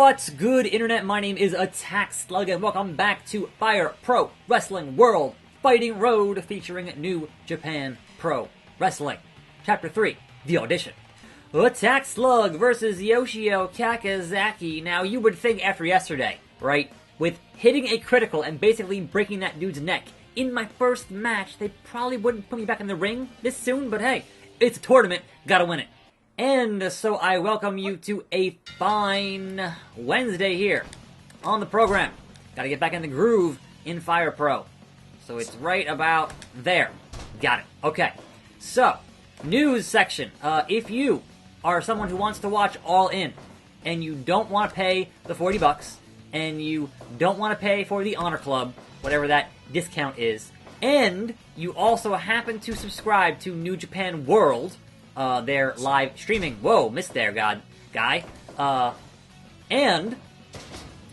What's good, Internet? My name is attackslug, and welcome back to Fire Pro Wrestling World Fighting Road, featuring New Japan Pro Wrestling. Chapter 3, The Audition. attackslug versus Yoshio Kakazaki. Now, you would think after yesterday, right, with hitting a critical and basically breaking that dude's neck in my first match, they probably wouldn't put me back in the ring this soon, but hey, it's a tournament, gotta win it. And so I welcome you to a fine Wednesday here on the program. Gotta get back in the groove in Fire Pro. So it's right about there. Got it. Okay. So, news section. If you are someone who wants to watch All In, and you don't want to pay the $40, and you don't want to pay for the Honor Club, whatever that discount is, and you also happen to subscribe to New Japan World, their live streaming. Whoa, missed there, guy. And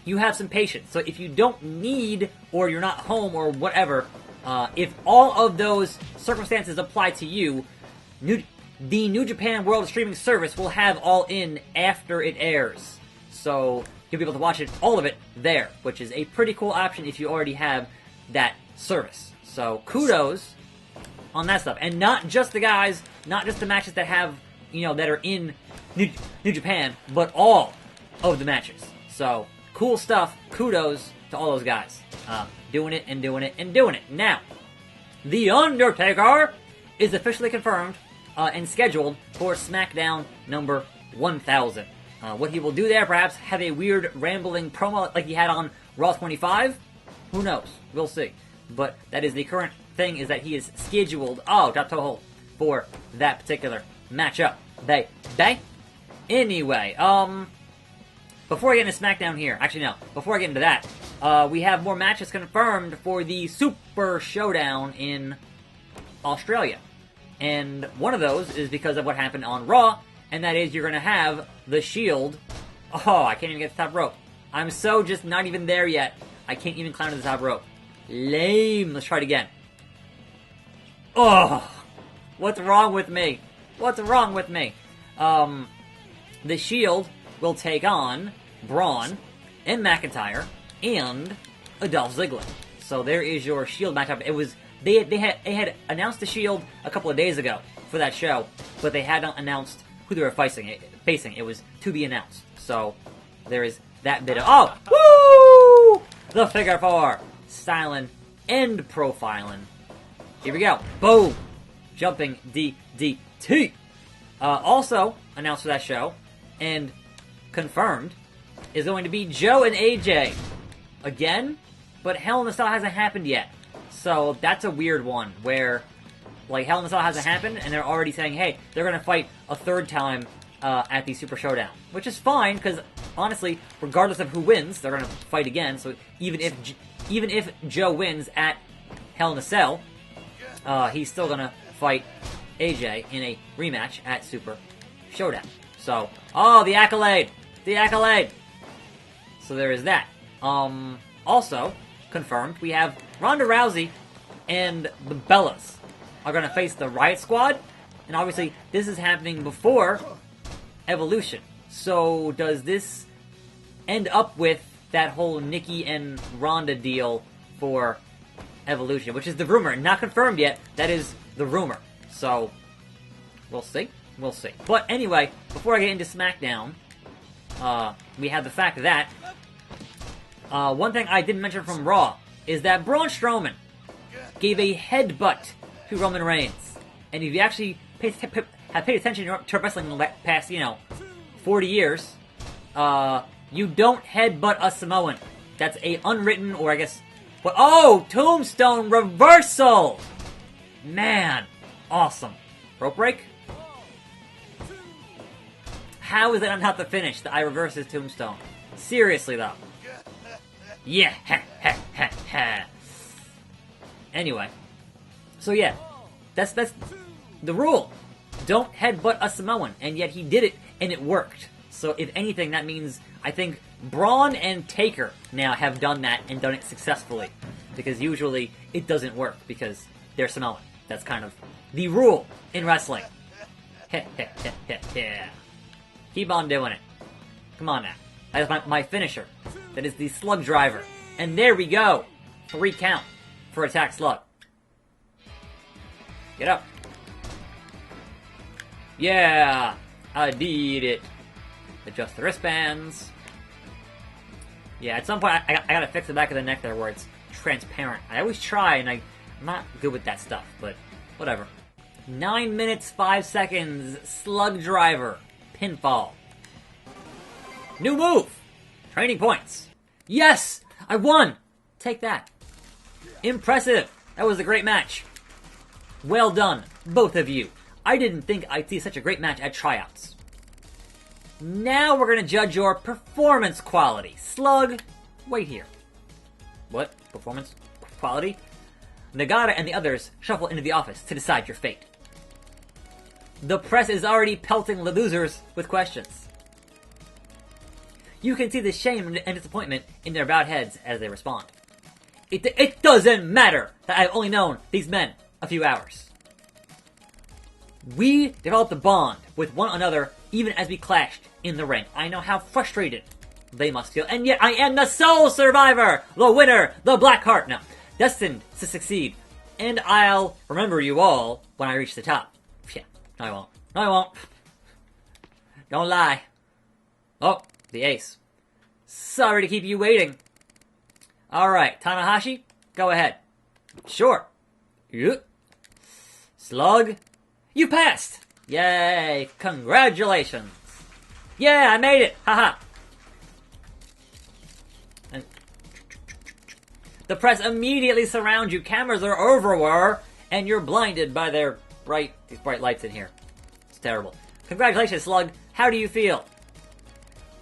you have some patience. So if you don't need, or you're not home, or whatever, if all of those circumstances apply to you, the New Japan World streaming service will have All In after it airs. So you'll be able to watch it, all of it, there, which is a pretty cool option if you already have that service. So kudos on that stuff. And not just the guys, not just the matches that have, that are in New Japan, but all of the matches. So, cool stuff. Kudos to all those guys. Doing it and doing it and doing it. Now, The Undertaker is officially confirmed and scheduled for SmackDown number 1000. What he will do there, perhaps have a weird rambling promo like he had on Raw 25? Who knows? We'll see. But that is the current thing, is that he is scheduled, top toe hold, for that particular matchup. Bang. Anyway, before I get into SmackDown here, actually no, before I get into that, we have more matches confirmed for the Super Showdown in Australia. And one of those is because of what happened on Raw, and that is you're going to have the Shield. Oh, I can't even get to the top rope. I'm so just not even there yet. I can't even climb to the top rope. Lame. Let's try it again. Oh, what's wrong with me? What's wrong with me? The Shield will take on Braun and McIntyre and Dolph Ziggler. So there is your Shield matchup. It was they had announced the Shield a couple of days ago for that show, but they hadn't announced who they were facing. It was to be announced. So there is that bit of woo! The figure four, styling and profiling. Here we go. Boom! Jumping DDT. Also announced for that show and confirmed is going to be Joe and AJ again, but Hell in a Cell hasn't happened yet. So that's a weird one where, like, Hell in a Cell hasn't happened and they're already saying, hey, they're going to fight a third time at the Super Showdown, which is fine because honestly, regardless of who wins, they're going to fight again. So even if Joe wins at Hell in a Cell, he's still going to fight AJ in a rematch at Super Showdown. So, the accolade! The accolade! So there is that. Also, confirmed, we have Ronda Rousey and the Bellas are going to face the Riot Squad. And obviously, this is happening before Evolution. So, does this end up with that whole Nikki and Ronda deal for Evolution? Which is the rumor. Not confirmed yet. That is the rumor. So, we'll see. We'll see. But anyway, before I get into SmackDown, we have the fact that one thing I didn't mention from Raw is that Braun Strowman gave a headbutt to Roman Reigns. And if you actually have paid attention to wrestling in the past, 40 years, you don't headbutt a Samoan. That's a unwritten, or I guess, Tombstone reversal! Man, awesome. Rope break? How is that not the finish that I reverse his Tombstone? Seriously, though. Yeah, ha. Anyway. So yeah, that's the rule. Don't headbutt a Samoan, and yet he did it, and it worked. So if anything, that means, I think, Braun and Taker now have done that, and done it successfully. Because usually, it doesn't work, because they're Samoan. That's kind of the rule in wrestling. Keep on doing it. Come on now. That is my finisher. That is the slug driver. And there we go. 3 count for attack slug. Get up. Yeah, I did it. Adjust the wristbands. Yeah, at some point I gotta fix the back of the neck there where it's transparent. I always try and I'm not good with that stuff, but whatever. 9 minutes, 5 seconds, slug driver, pinfall. New move! Training points. Yes! I won! Take that. Impressive! That was a great match. Well done, both of you. I didn't think I'd see such a great match at tryouts. Now we're gonna judge your performance quality. Slug, wait here. What? Performance quality? Nagata and the others shuffle into the office to decide your fate. The press is already pelting the losers with questions. You can see the shame and disappointment in their bowed heads as they respond. It doesn't matter that I've only known these men a few hours. We developed a bond with one another even as we clashed in the ring. I know how frustrated they must feel, and yet I am the sole survivor, the winner, the Black Heart. Now, destined to succeed, and I'll remember you all when I reach the top. Yeah, no I won't. No I won't. Don't lie. Oh, the ace. Sorry to keep you waiting. Alright, Tanahashi, go ahead. Sure. Yep. Slug, you passed! Yay! Congratulations! Yeah, I made it! Haha! And the press immediately surrounds you. Cameras are everywhere, and you're blinded by these bright lights in here. It's terrible. Congratulations, Slug. How do you feel?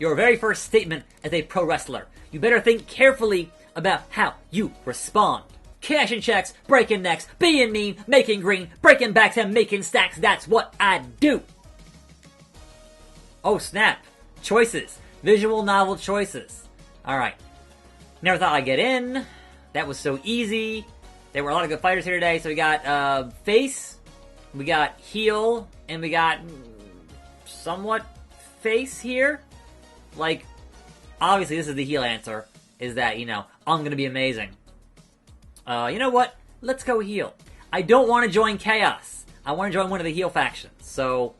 Your very first statement as a pro wrestler. You better think carefully about how you respond. Cashing checks, breaking necks, being mean, making green, breaking backs, and making stacks. That's what I do. Oh, snap. Choices. Visual novel choices. Alright. Never thought I'd get in. That was so easy. There were a lot of good fighters here today. So we got face, we got heel, and we got somewhat face here. Like, obviously this is the heel answer. Is that, I'm gonna be amazing. You know what? Let's go heel. I don't want to join Chaos. I want to join one of the heel factions. So,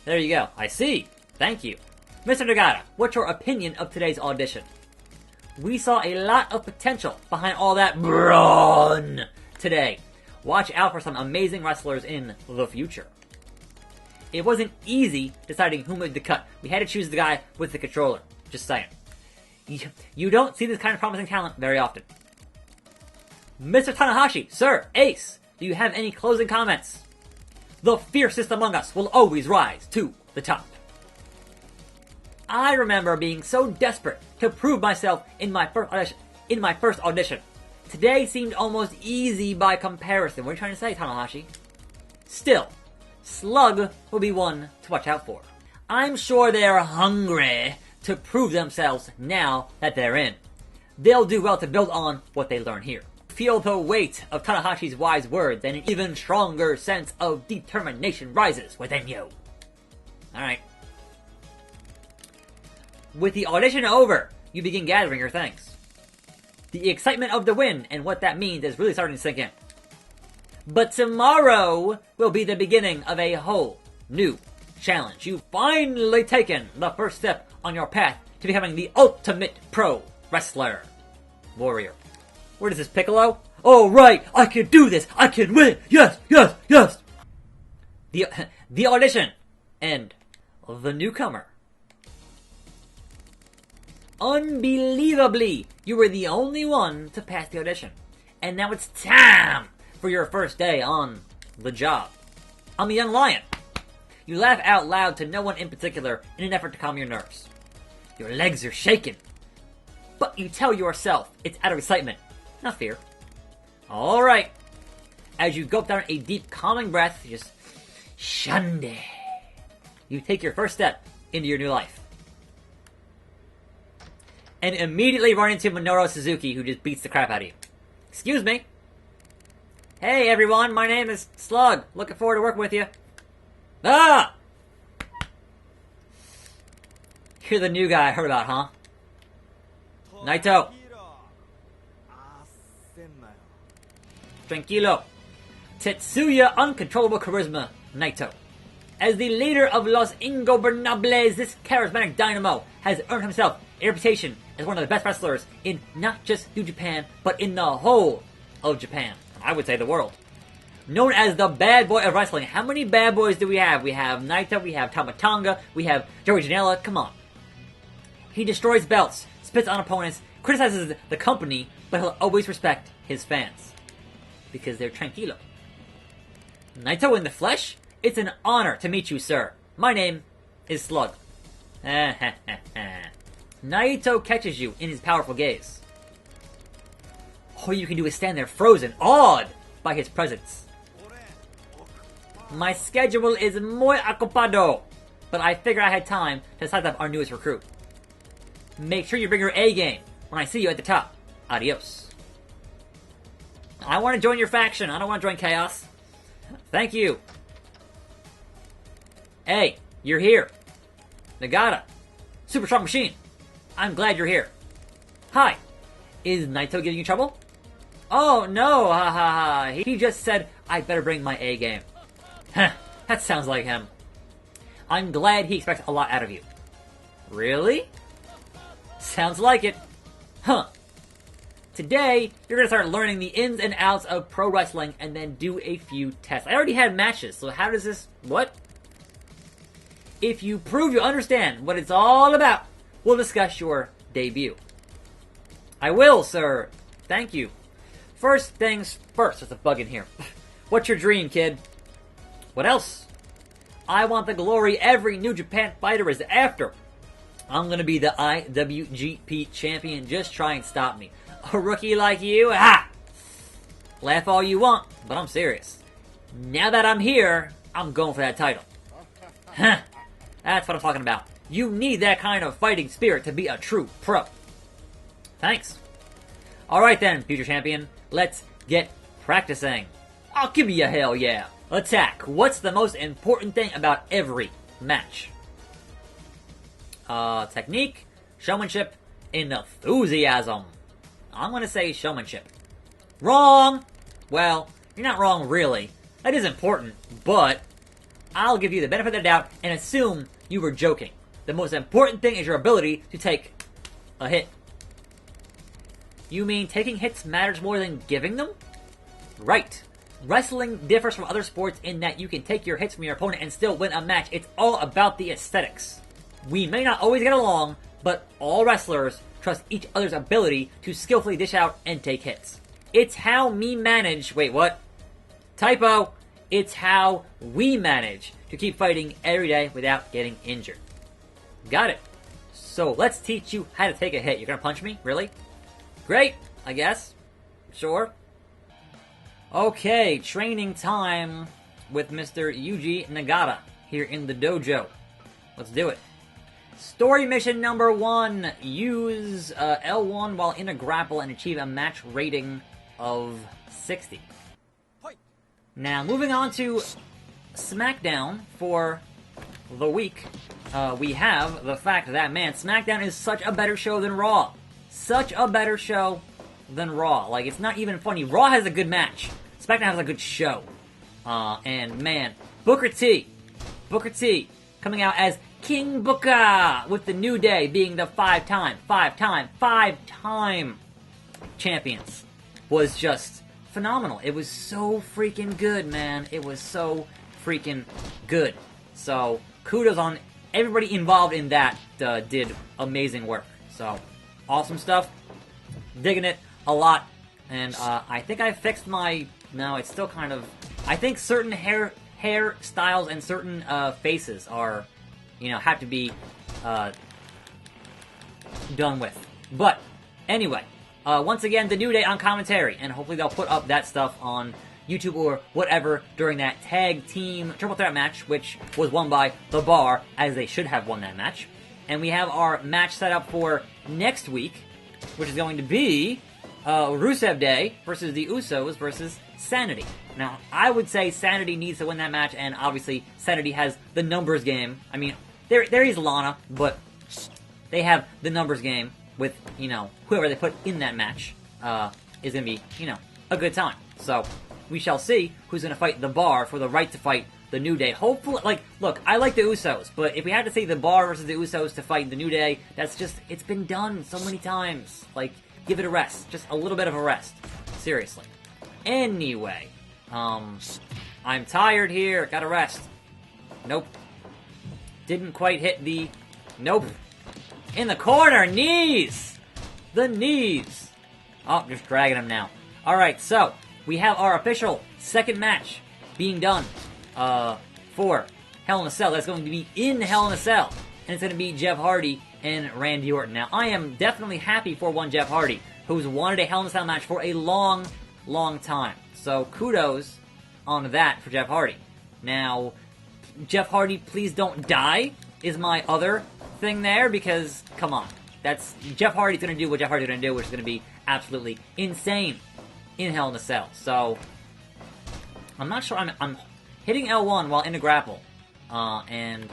there you go. I see. Thank you. Mr. Nagata, what's your opinion of today's audition? We saw a lot of potential behind all that brawn today. Watch out for some amazing wrestlers in the future. It wasn't easy deciding who made the cut. We had to choose the guy with the controller. Just saying. You don't see this kind of promising talent very often. Mr. Tanahashi, sir, Ace, do you have any closing comments? The fiercest among us will always rise to the top. I remember being so desperate to prove myself in my first audition. Today seemed almost easy by comparison. What are you trying to say, Tanahashi? Still, Slug will be one to watch out for. I'm sure they're hungry to prove themselves now that they're in. They'll do well to build on what they learn here. Feel the weight of Tanahashi's wise words, and an even stronger sense of determination rises within you. Alright. With the audition over, you begin gathering your things. The excitement of the win and what that means is really starting to sink in. But tomorrow will be the beginning of a whole new challenge. You've finally taken the first step on your path to becoming the ultimate pro wrestler. Warrior. Where is this, Piccolo? Oh, right! I can do this! I can win! Yes! Yes! Yes! The audition. And the newcomer. Unbelievably, you were the only one to pass the audition. And now it's time for your first day on the job. I'm a young lion. You laugh out loud to no one in particular in an effort to calm your nerves. Your legs are shaking. But you tell yourself it's out of excitement, not fear. Alright. As you gulp down a deep, calming breath, just shunde. You take your first step into your new life. And immediately run into Minoru Suzuki, who just beats the crap out of you. Excuse me. Hey everyone, my name is Slug. Looking forward to working with you. Ah! You're the new guy I heard about, huh? Naito. Tranquilo. Tetsuya Uncontrollable Charisma Naito. As the leader of Los Ingobernables, this charismatic dynamo has earned himself a reputation as one of the best wrestlers in not just New Japan, but in the whole of Japan. I would say the world. Known as the bad boy of wrestling. How many bad boys do we have? We have Naito, we have Tama Tonga, we have Joey Janela. Come on. He destroys belts, spits on opponents, criticizes the company, but he'll always respect his fans. Because they're tranquilo. Naito in the flesh? It's an honor to meet you, sir. My name is Slug. Naito catches you in his powerful gaze. All you can do is stand there frozen, awed by his presence. My schedule is muy ocupado, but I figured I had time to size up our newest recruit. Make sure you bring your A game when I see you at the top. Adios. I want to join your faction. I don't want to join Chaos. Thank you. Hey, you're here. Nagata. Super Strong Machine. I'm glad you're here. Hi. Is Naito giving you trouble? Oh, no. Ha ha ha. He just said I better bring my A game. Heh. That sounds like him. I'm glad he expects a lot out of you. Really? Sounds like it. Huh. Today, you're going to start learning the ins and outs of pro wrestling and then do a few tests. I already had matches, so how does this... What? If you prove you understand what it's all about, we'll discuss your debut. I will, sir. Thank you. First things first. There's a bug in here. What's your dream, kid? What else? I want the glory every New Japan fighter is after. I'm going to be the IWGP champion. Just try and stop me. A rookie like you? Ha! Laugh all you want, but I'm serious. Now that I'm here, I'm going for that title. Huh. That's what I'm talking about. You need that kind of fighting spirit to be a true pro. Thanks. Alright then, future champion. Let's get practicing. I'll give you a hell yeah. Attack. What's the most important thing about every match? Technique, showmanship, enthusiasm. I'm gonna say showmanship. Wrong! Well, you're not wrong really. That is important, but I'll give you the benefit of the doubt and assume you were joking. The most important thing is your ability to take a hit. You mean taking hits matters more than giving them? Right. Wrestling differs from other sports in that you can take your hits from your opponent and still win a match. It's all about the aesthetics. We may not always get along, but all wrestlers trust each other's ability to skillfully dish out and take hits. It's how me manage... Wait, what? Typo. It's how we manage to keep fighting every day without getting injured. Got it. So let's teach you how to take a hit. You're gonna punch me? Really? Great, I guess. Sure. Okay, training time with Mr. Yuji Nagata here in the dojo. Let's do it. Story mission number 1. Use L1 while in a grapple and achieve a match rating of 60. Now, moving on to SmackDown for the week. We have the fact that, man, SmackDown is such a better show than Raw. Such a better show than Raw. Like, it's not even funny. Raw has a good match. SmackDown has a good show. And, man, Booker T, coming out as King Booker, with the New Day being the five-time champions, was just phenomenal. It was so freaking good, man. It was so freaking good. So, kudos on everybody involved in that. Did amazing work. So, awesome stuff. Digging it a lot. And I think I fixed my... No, it's still kind of... I think certain hair styles and certain faces are... have to be done with. But, anyway, once again, the New Day on commentary, and hopefully they'll put up that stuff on YouTube or whatever during that tag team triple threat match, which was won by The Bar, as they should have won that match. And we have our match set up for next week, which is going to be Rusev Day versus the Usos versus Sanity. Now, I would say Sanity needs to win that match, and obviously Sanity has the numbers game. I mean, there is Lana, but they have the numbers game with, you know, whoever they put in that match is going to be, you know, a good time. So, we shall see who's going to fight the Bar for the right to fight the New Day. Hopefully, like, look, I like the Usos, but if we had to say the Bar versus the Usos to fight the New Day, that's just, it's been done so many times. Like, give it a rest. Just a little bit of a rest. Seriously. Anyway, I'm tired here. Gotta rest. Nope. Didn't quite hit the... Nope. In the corner! Knees! The knees! Oh, just dragging him now. Alright, so, we have our official second match being done for Hell in a Cell. That's going to be in Hell in a Cell. And it's going to be Jeff Hardy and Randy Orton. Now, I am definitely happy for one Jeff Hardy, who's wanted a Hell in a Cell match for a long, long time. So, kudos on that for Jeff Hardy. Now, Jeff Hardy, please don't die, is my other thing there, because, come on. That's, Jeff Hardy's going to do what Jeff Hardy's going to do, which is going to be absolutely insane in Hell in a Cell. So, I'm not sure, I'm hitting L1 while in a grapple, and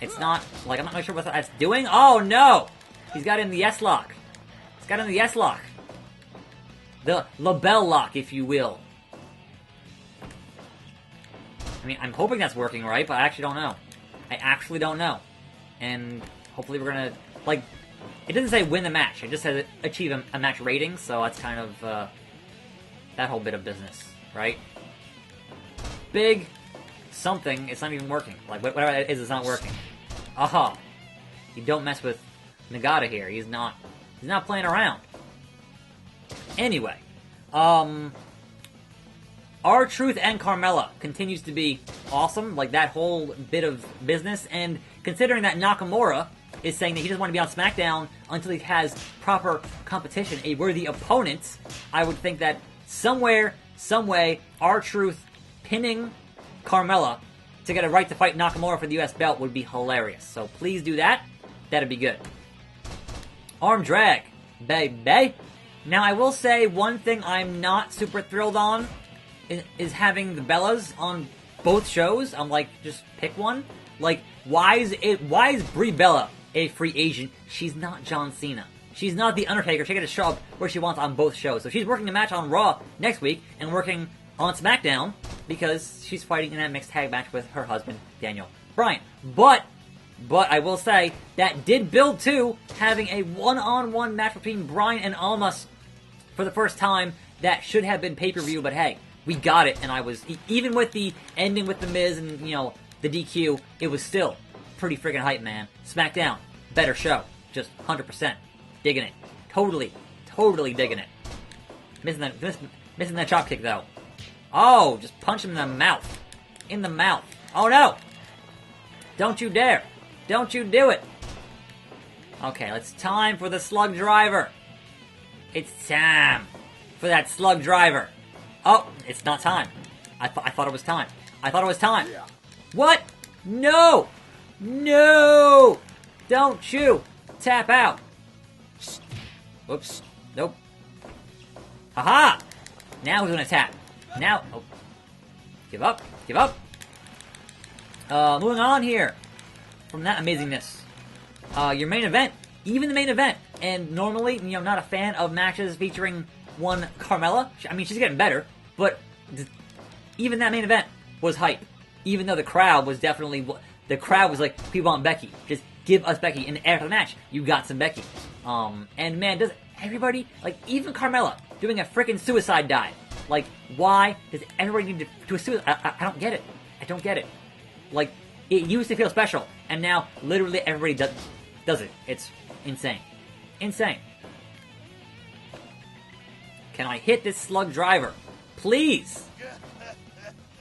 it's not, like, I'm not really sure what that's doing. Oh, no! He's got in the S-lock. He's got in the S-lock. The label lock, if you will. I mean, I'm hoping that's working right, but I actually don't know. I actually don't know. And hopefully we're gonna, like, it doesn't say win the match. It just says achieve a match rating, so that's kind of, that whole bit of business, right? Big something, it's not even working. Like, whatever it is, it's not working. Aha. You don't mess with Nagata here. He's not playing around. Anyway, R-Truth and Carmella continues to be awesome, like that whole bit of business, and considering that Nakamura is saying that he doesn't want to be on SmackDown until he has proper competition, a worthy opponent, I would think that somewhere, someway, R-Truth pinning Carmella to get a right to fight Nakamura for the US belt would be hilarious. So please do that. That'd be good. Arm drag, baby. Now, I will say one thing I'm not super thrilled on is having the Bellas on both shows. I'm like, just pick one. Like, why is Brie Bella a free agent? She's not John Cena. She's not The Undertaker. She got to show up where she wants on both shows. So she's working a match on Raw next week and working on SmackDown because she's fighting in that mixed tag match with her husband, Daniel Bryan. But I will say, that did build to having a one-on-one match between Bryan and Almas for the first time. That should have been pay-per-view, but hey, we got it, and I was, even with the ending with The Miz and, you know, the DQ, it was still pretty freaking hype, man. SmackDown, better show. Just 100%. Digging it. Totally digging it. Missing that chop kick, though. Oh, just punch him in the mouth. In the mouth. Oh, no! Don't you dare. Don't you do it. Okay, it's time for the slug driver. It's time for that slug driver. Oh, it's not time. I thought it was time. I thought it was time. Yeah. What? No! No! Don't you tap out. Whoops. Nope. Haha! Now who's gonna tap? Now, oh. Give up. Give up. Moving on here from that amazingness. Your main event. Even the main event. And normally, you know, not a fan of matches featuring one Carmella. I mean, she's getting better. But even that main event was hype. Even though the crowd was definitely... The crowd was like, we want Becky. Just give us Becky. And after the match, you got some Becky. And man, does everybody... Like, even Carmella doing a freaking suicide dive. Like, why does everybody need to do a suicide? I don't get it. I don't get it. Like, it used to feel special. And now, literally, everybody does it. It's insane. Insane. Can I hit this slug driver? Please!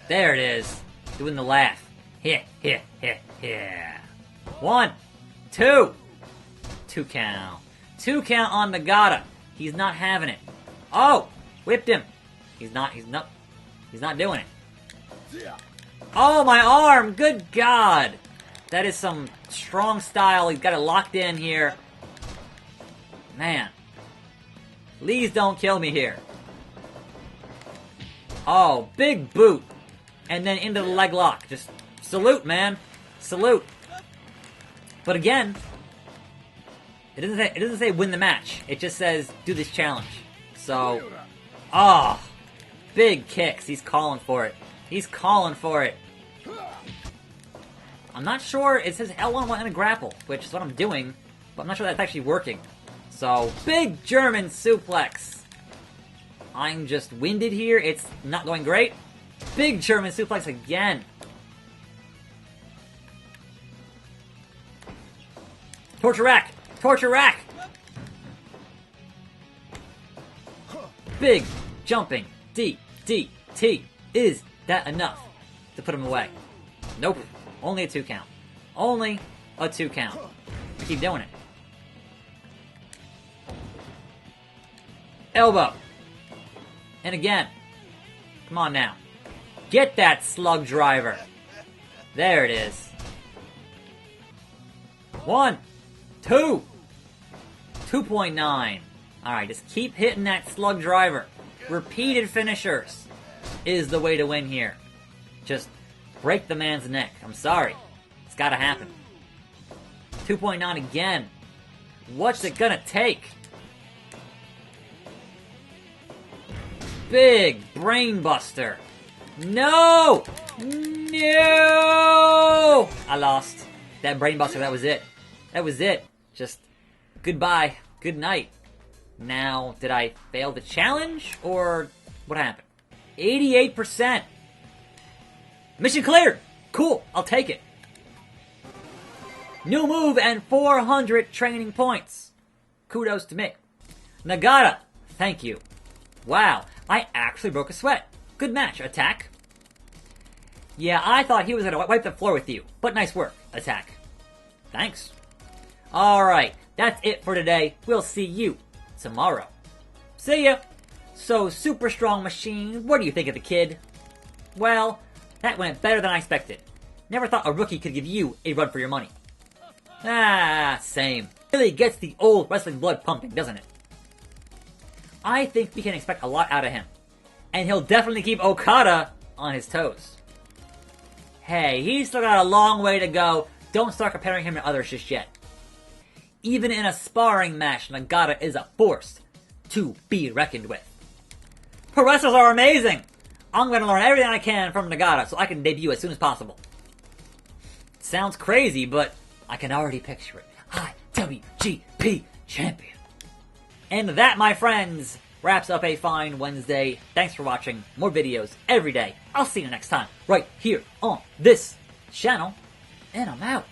There it is. Doing the laugh. Hit. 1, 2. 2 count. 2 count on Nagata. He's not having it. Oh! Whipped him. He's not doing it. Oh, my arm! Good God! That is some strong style. He's got it locked in here. Man. Please don't kill me here. Oh, big boot. And then into the leg lock. Just salute, man. Salute. But again, It doesn't say win the match. It just says do this challenge. So, big kicks. He's calling for it. He's calling for it. I'm not sure. It says L1 and a grapple, which is what I'm doing, but I'm not sure that's actually working. So, big German suplex. I'm just winded here. It's not going great. Big German suplex again. Torture rack! Torture rack! Big jumping DDT. Is that enough to put him away? Nope. Only a 2 count. Only a 2 count. I keep doing it. Elbow. And again. Come on now. Get that slug driver. There it is. 1, 2. 2.9. Alright, just keep hitting that slug driver. Repeated finishers is the way to win here. Just break the man's neck. I'm sorry. It's gotta happen. 2.9 again. What's it gonna take? Big brain buster. No! No! I lost. That brain buster, that was it. That was it. Just goodbye. Good night. Now, did I fail the challenge? Or what happened? 88%. Mission cleared. Cool. I'll take it. New move and 400 training points. Kudos to me. Nagata, thank you. Wow, I actually broke a sweat. Good match, Attack. Yeah, I thought he was going to wipe the floor with you, but nice work, Attack. Thanks. Alright, that's it for today. We'll see you tomorrow. See ya! So, Super Strong Machine, what do you think of the kid? Well, that went better than I expected. Never thought a rookie could give you a run for your money. Ah, same. Really gets the old wrestling blood pumping, doesn't it? I think we can expect a lot out of him. And he'll definitely keep Okada on his toes. Hey, he's still got a long way to go. Don't start comparing him to others just yet. Even in a sparring match, Nagata is a force to be reckoned with. Pro wrestlers are amazing! I'm going to learn everything I can from Nagata so I can debut as soon as possible. Sounds crazy, but I can already picture it. IWGP Champion. And that, my friends, wraps up a fine Wednesday. Thanks for watching. More videos every day. I'll see you next time, right here on this channel. And I'm out.